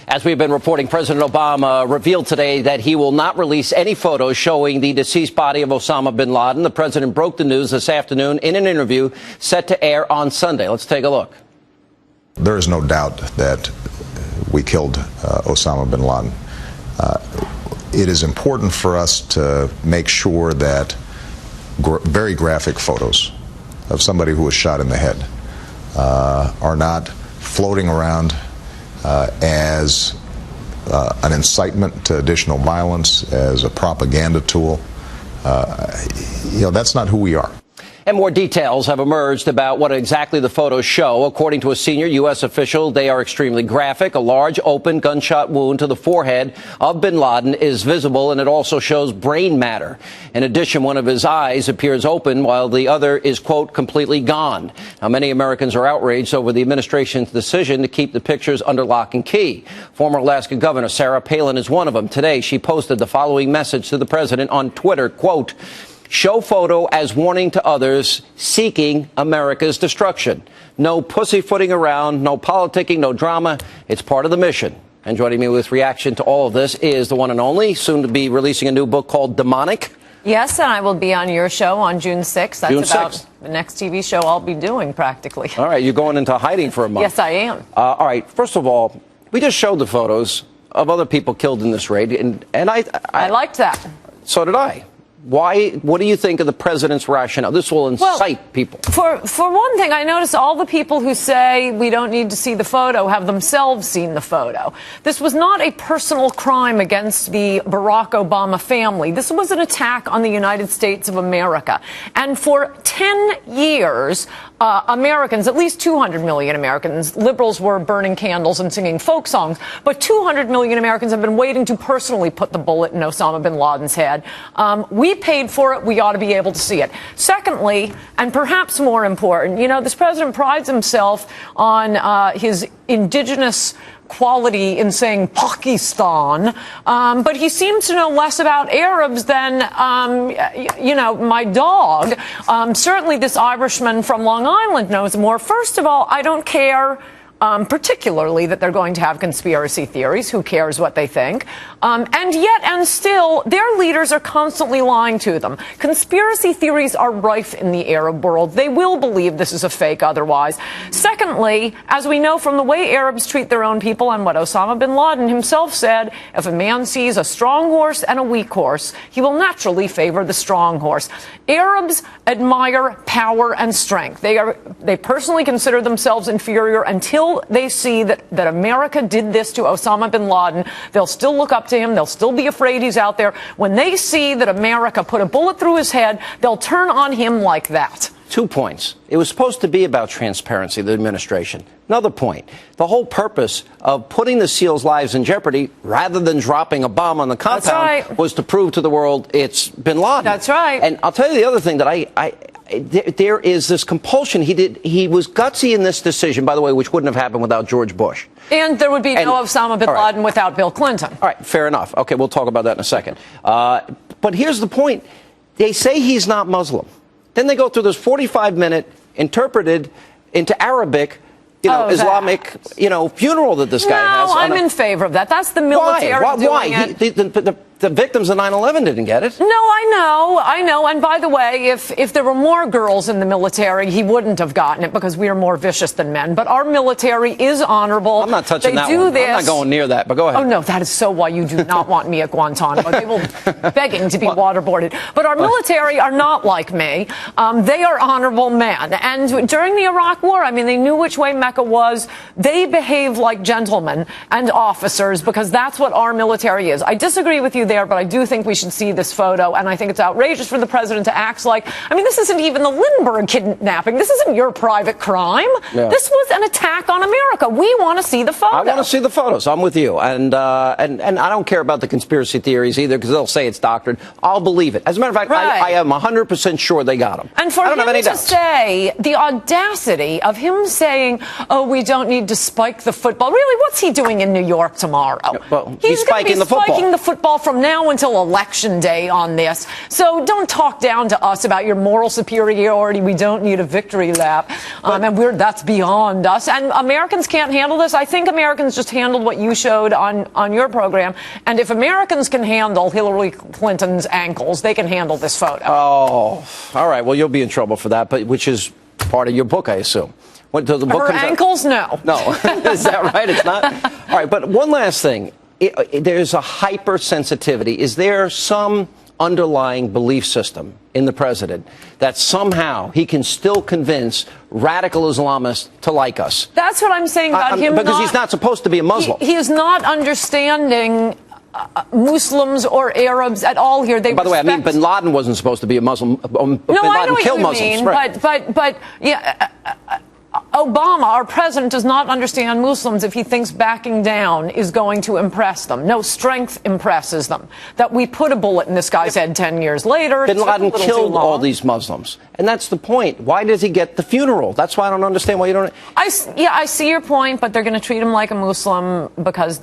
As we've been reporting, President Obama revealed today that he will not release any photos showing the deceased body of Osama bin Laden. The president broke the news this afternoon in an interview set to air on Sunday. Let's take a look. There is no doubt that we killed Osama bin Laden. It is important for us to make sure that very graphic photos of somebody who was shot in the head are not floating around as an incitement to additional violence, as a propaganda tool. That's not who we are. And more details have emerged about what exactly the photos show. According to a senior U.S. official, they are extremely graphic. A large open gunshot wound to the forehead of bin Laden is visible, and it also shows brain matter. In addition, one of his eyes appears open while the other is, quote, completely gone. Now, many Americans are outraged over the administration's decision to keep the pictures under lock and key. Former Alaska Governor Sarah Palin is one of them. Today, she posted the following message to the president on Twitter, quote, "Show photo as warning to others seeking America's destruction. No pussyfooting around, no politicking, no drama. It's part of the mission." And joining me with reaction to all of this is the one and only, soon to be releasing a new book called Demonic. Yes, and I will be on your show on June 6th. That's June about 6th. The next TV show I'll be doing, practically. All right, you're going into hiding for a month. Yes, I am. All right, first of all, we just showed the photos of other people killed in this raid, and I liked that. So did I. Why? What do you think of the president's rationale? This will incite people. For one thing, I notice all the people who say we don't need to see the photo have themselves seen the photo. This was not a personal crime against the Barack Obama family. This was an attack on the United States of America. And for 10 years, Americans, at least 200 million Americans, liberals were burning candles and singing folk songs, but 200 million Americans have been waiting to personally put the bullet in Osama bin Laden's head. We paid for it. We ought to be able to see it. Secondly, and perhaps more important, this president prides himself on his indigenous quality in saying Pakistan, but he seems to know less about Arabs than, my dog. Certainly this Irishman from Long Island knows more. First of all, I don't care particularly that they're going to have conspiracy theories. Who cares what they think? And still, their leaders are constantly lying to them. Conspiracy theories are rife in the Arab world. They will believe this is a fake otherwise. Secondly, as we know from the way Arabs treat their own people and what Osama bin Laden himself said, if a man sees a strong horse and a weak horse, he will naturally favor the strong horse. Arabs admire power and strength. They personally consider themselves inferior until they see that America did this to Osama bin Laden. They'll still look up to him. They'll still be afraid he's out there. When they see that America put a bullet through his head, they'll turn on him like that. 2 points. It was supposed to be about transparency, the administration. Another point. The whole purpose of putting the SEALs' lives in jeopardy, rather than dropping a bomb on the compound, was to prove to the world it's bin Laden. That's right. And I'll tell you the other thing that there is this compulsion. He was gutsy in this decision, by the way, which wouldn't have happened without George Bush. And there would be no Osama bin Laden without Bill Clinton. All right, fair enough. Okay, we'll talk about that in a second. But here's the point. They say he's not Muslim. Then they go through this 45-minute interpreted into Arabic, Islamic, funeral that this guy has. No, I'm in favor of that. That's the military doing it. The victims of 9/11 didn't get it. No, I know. And by the way, if there were more girls in the military, he wouldn't have gotten it because we are more vicious than men. But our military is honorable. I'm not touching that one. I'm not going near that, but go ahead. Oh, no, that is so why you do not want me at Guantanamo. They will begging to be waterboarded. But our military are not like me. They are honorable men. And during the Iraq War, they knew which way Mecca was. They behaved like gentlemen and officers because that's what our military is. I disagree with you there, but I do think we should see this photo, and I think it's outrageous for the president to act like, this isn't even the Lindbergh kidnapping. This isn't your private crime. Yeah. This was an attack on America. We want to see the photo. I want to see the photos. I'm with you. And I don't care about the conspiracy theories either, because they'll say it's doctored. I'll believe it. As a matter of fact, I am 100% sure they got him. And for him to say, the audacity of him saying, we don't need to spike the football. Really, what's he doing in New York tomorrow? Well, he's spiking the football. Spiking the football from from now until election day on this. So don't talk down to us about your moral superiority. We don't need a victory lap. And that's beyond us. And Americans can't handle this. I think Americans just handled what you showed on your program. And if Americans can handle Hillary Clinton's ankles, they can handle this photo. Oh, all right. Well, you'll be in trouble for that, but which is part of your book, I assume. When the book Her comes ankles? out, No. Is that right? It's not? All right, but one last thing. There's a hypersensitivity. Is there some underlying belief system in the president that somehow he can still convince radical Islamists to like us? That's what I'm saying about him. Because he's not supposed to be a Muslim. He is not understanding Muslims or Arabs at all here. By the way, I mean, bin Laden wasn't supposed to be a Muslim. Bin I know Laden what killed you Muslims. mean, Right. but yeah. Obama, our president, does not understand Muslims if he thinks backing down is going to impress them. No, strength impresses them. That we put a bullet in this guy's head 10 years later. Bin Laden killed all these Muslims. And that's the point. Why does he get the funeral? That's why I don't understand why you don't. I see your point, but they're going to treat him like a Muslim because